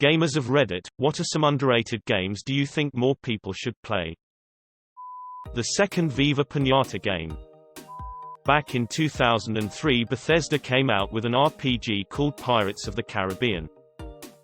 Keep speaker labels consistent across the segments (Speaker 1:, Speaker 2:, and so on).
Speaker 1: Gamers of Reddit, what are some underrated games do you think more people should play? The second Viva Pinata game. Back in 2003, Bethesda came out with an RPG called Pirates of the Caribbean.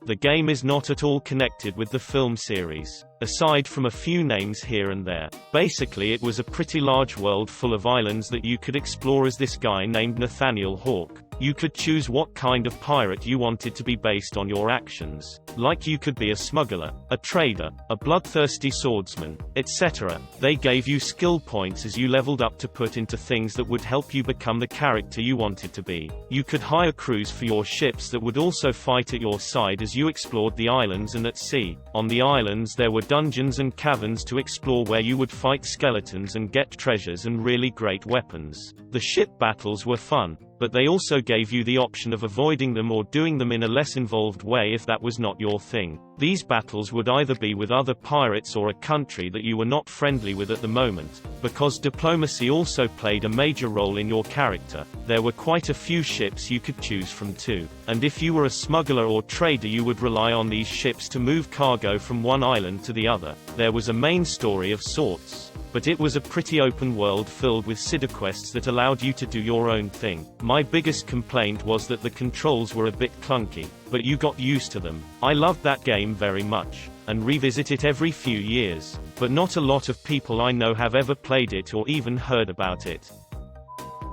Speaker 1: The game is not at all connected with the film series, aside from a few names here and there. Basically, it was a pretty large world full of islands that you could explore as this guy named Nathaniel Hawke. You could choose what kind of pirate you wanted to be based on your actions. Like you could be a smuggler, a trader, a bloodthirsty swordsman, etc. They gave you skill points as you leveled up to put into things that would help you become the character you wanted to be. You could hire crews for your ships that would also fight at your side as you explored the islands and at sea. On the islands there were dungeons and caverns to explore where you would fight skeletons and get treasures and really great weapons. The ship battles were fun, but they also gave you the option of avoiding them or doing them in a less involved way if that was not your thing. These battles would either be with other pirates or a country that you were not friendly with at the moment. Because diplomacy also played a major role in your character, there were quite a few ships you could choose from too. And if you were a smuggler or trader, you would rely on these ships to move cargo from one island to the other. There was a main story of sorts, but it was a pretty open world filled with side quests that allowed you to do your own thing. My biggest complaint was that the controls were a bit clunky, but you got used to them. I loved that game very much, and revisit it every few years, but not a lot of people I know have ever played it or even heard about it.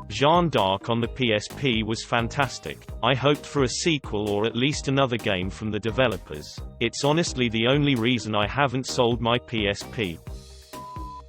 Speaker 1: Jeanne d'Arc on the PSP was fantastic. I hoped for a sequel or at least another game from the developers. It's honestly the only reason I haven't sold my PSP.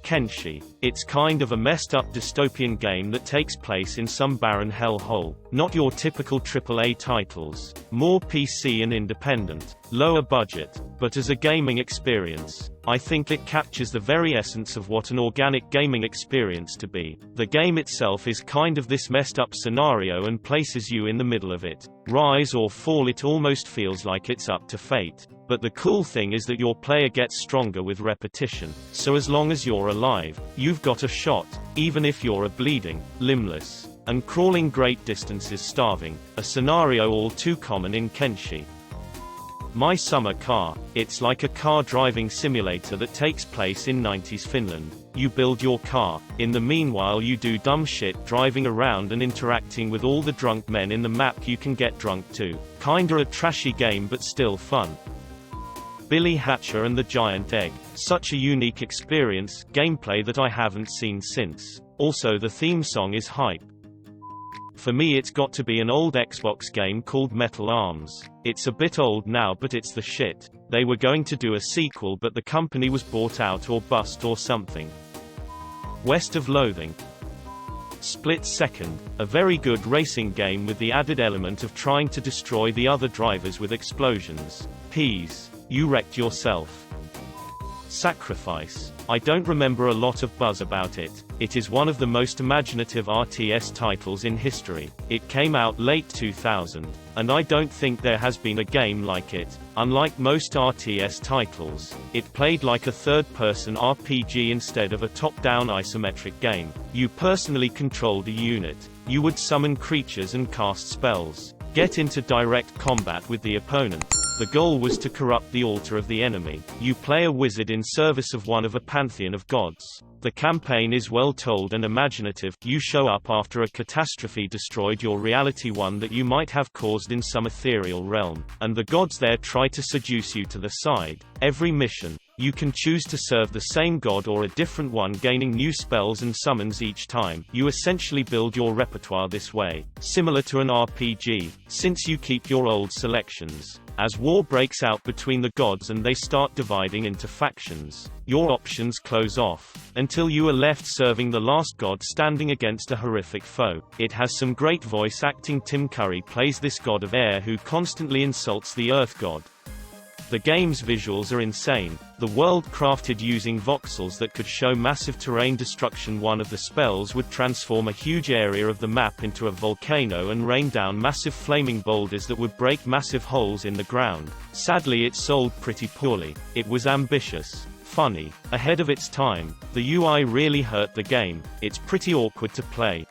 Speaker 1: Kenshi. It's kind of a messed up dystopian game that takes place in some barren hellhole. Not your typical AAA titles. More PC and independent. Lower budget. But as a gaming experience, I think it captures the very essence of what an organic gaming experience to be. The game itself is kind of this messed up scenario and places you in the middle of it. Rise or fall, it almost feels like it's up to fate. But the cool thing is that your player gets stronger with repetition. So as long as you're alive, you've got a shot, even if you're a bleeding, limbless, and crawling great distances starving, a scenario all too common in Kenshi. My Summer Car. It's like a car driving simulator that takes place in 90s Finland. You build your car. In the meanwhile you do dumb shit driving around and interacting with all the drunk men in the map you can get drunk too. Kinda a trashy game but still fun. Billy Hatcher and the Giant Egg. Such a unique experience, gameplay that I haven't seen since. Also the theme song is hype. For me it's got to be an old Xbox game called Metal Arms. It's a bit old now but it's the shit. They were going to do a sequel but the company was bought out or bust or something. West of Loathing. Split Second. A very good racing game with the added element of trying to destroy the other drivers with explosions. Peas. You wrecked yourself. Sacrifice. I don't remember a lot of buzz about it. It is one of the most imaginative RTS titles in history. It came out late 2000, and I don't think there has been a game like it. Unlike most RTS titles, it played like a third-person RPG instead of a top-down isometric game. You personally controlled a unit. You would summon creatures and cast spells. Get into direct combat with the opponent. The goal was to corrupt the altar of the enemy. You play a wizard in service of one of a pantheon of gods. The campaign is well told and imaginative. You show up after a catastrophe destroyed your reality, one that you might have caused in some ethereal realm, and the gods there try to seduce you to the side. Every mission, you can choose to serve the same god or a different one, gaining new spells and summons each time. You essentially build your repertoire this way, similar to an RPG, since you keep your old selections. As war breaks out between the gods and they start dividing into factions, your options close off, until you are left serving the last god standing against a horrific foe. It has some great voice acting. Tim Curry plays this god of air who constantly insults the earth god. The game's visuals are insane. The world crafted using voxels that could show massive terrain destruction. One of the spells would transform a huge area of the map into a volcano and rain down massive flaming boulders that would break massive holes in the ground. Sadly, it sold pretty poorly. It was ambitious, funny, ahead of its time. The UI really hurt the game. It's pretty awkward to play.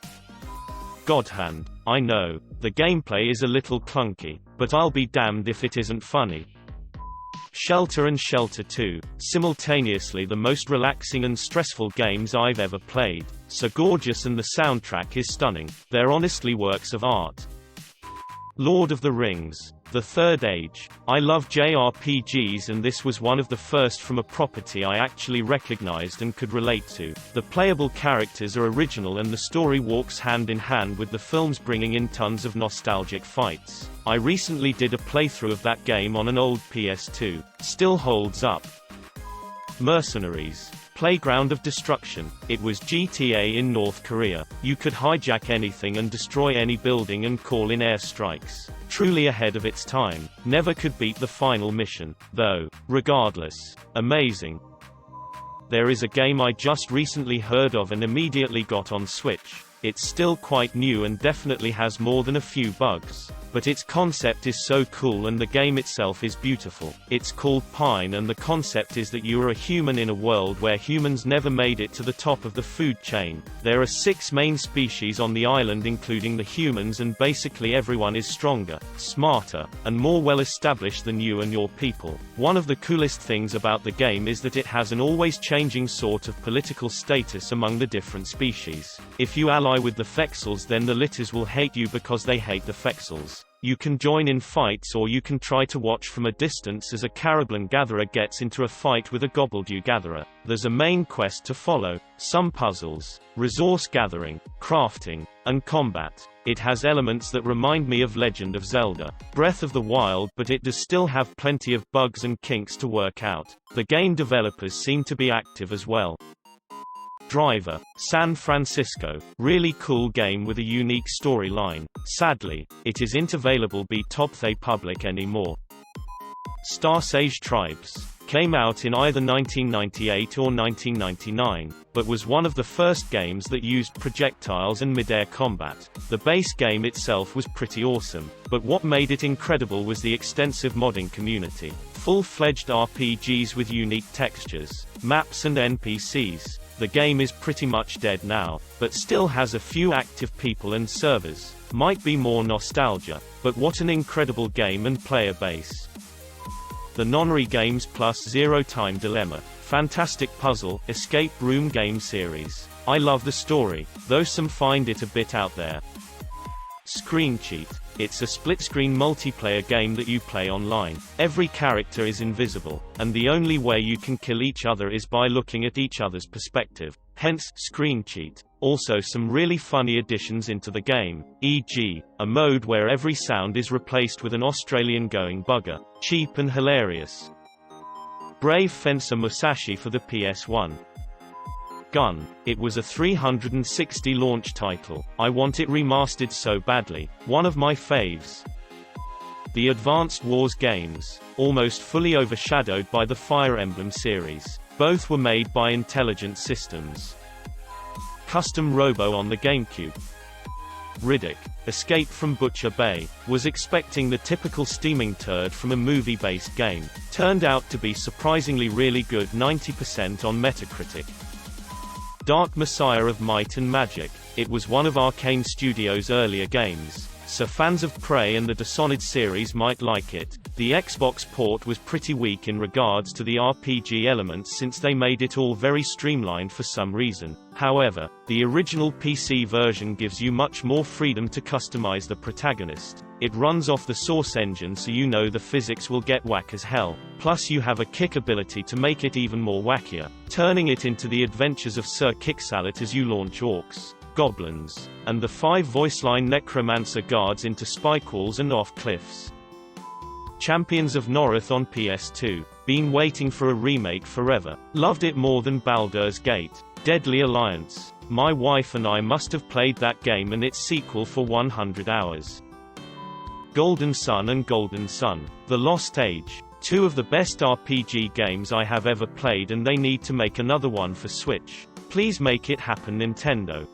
Speaker 1: God Hand. I know, the gameplay is a little clunky, but I'll be damned if it isn't funny. Shelter and Shelter 2, simultaneously the most relaxing and stressful games I've ever played. So gorgeous and the soundtrack is stunning. They're honestly works of art. Lord of the Rings: The Third Age. I love JRPGs and this was one of the first from a property I actually recognized and could relate to. The playable characters are original and the story walks hand in hand with the films, bringing in tons of nostalgic fights. I recently did a playthrough of that game on an old PS2. Still holds up. Mercenaries: Playground of Destruction. It was GTA in North Korea. You could hijack anything and destroy any building and call in airstrikes. Truly ahead of its time. Never could beat the final mission, though. Regardless. Amazing. There is a game I just recently heard of and immediately got on Switch. It's still quite new and definitely has more than a few bugs. But its concept is so cool and the game itself is beautiful. It's called Pine and the concept is that you are a human in a world where humans never made it to the top of the food chain. There are 6 main species on the island including the humans, and basically everyone is stronger, smarter, and more well established than you and your people. One of the coolest things about the game is that it has an always changing sort of political status among the different species. If you ally with the Fexels, then the Litters will hate you because they hate the Fexels. You can join in fights or you can try to watch from a distance as a Carablan gatherer gets into a fight with a Gobbledew gatherer. There's a main quest to follow, some puzzles, resource gathering, crafting, and combat. It has elements that remind me of Legend of Zelda: Breath of the Wild, but it does still have plenty of bugs and kinks to work out. The game developers seem to be active as well. Driver: San Francisco. Really cool game with a unique storyline. Sadly, it isn't available by Topthay Public anymore. Star Sage Tribes. Came out in either 1998 or 1999, but was one of the first games that used projectiles and mid-air combat. The base game itself was pretty awesome, but what made it incredible was the extensive modding community. Full-fledged RPGs with unique textures, maps and NPCs. The game is pretty much dead now, but still has a few active people and servers. Might be more nostalgia, but what an incredible game and player base. The Nonary Games Plus Zero Time Dilemma. Fantastic puzzle, escape room game series. I love the story, though some find it a bit out there. Screen Cheat. It's a split-screen multiplayer game that you play online. Every character is invisible, and the only way you can kill each other is by looking at each other's perspective. Hence, Screen Cheat. Also some really funny additions into the game, e.g., a mode where every sound is replaced with an Australian going bugger. Cheap and hilarious. Brave Fencer Musashi for the PS1. Gun. It was a 360 launch title. I want it remastered so badly. One of my faves. The Advanced Wars games. Almost fully overshadowed by the Fire Emblem series. Both were made by Intelligent Systems. Custom Robo on the GameCube. Riddick. Escape from Butcher Bay. Was expecting the typical steaming turd from a movie-based game. Turned out to be surprisingly really good, 90% on Metacritic. Dark Messiah of Might and Magic. It was one of Arcane Studios' earlier games, so fans of Prey and the Dishonored series might like it. The Xbox port was pretty weak in regards to the RPG elements since they made it all very streamlined for some reason. However, the original PC version gives you much more freedom to customize the protagonist. It runs off the Source engine, so you know the physics will get whack as hell. Plus you have a kick ability to make it even more wackier, turning it into the adventures of Sir Kicksallet as you launch orcs, goblins, and the 5 voice-line necromancer guards into spike walls and off cliffs. Champions of Norith on PS2. Been waiting for a remake forever. Loved it more than Baldur's Gate. Deadly Alliance. My wife and I must have played that game and its sequel for 100 hours. Golden Sun and Golden Sun. The Lost Age. 2 of the best RPG games I have ever played, and they need to make another one for Switch. Please make it happen, Nintendo.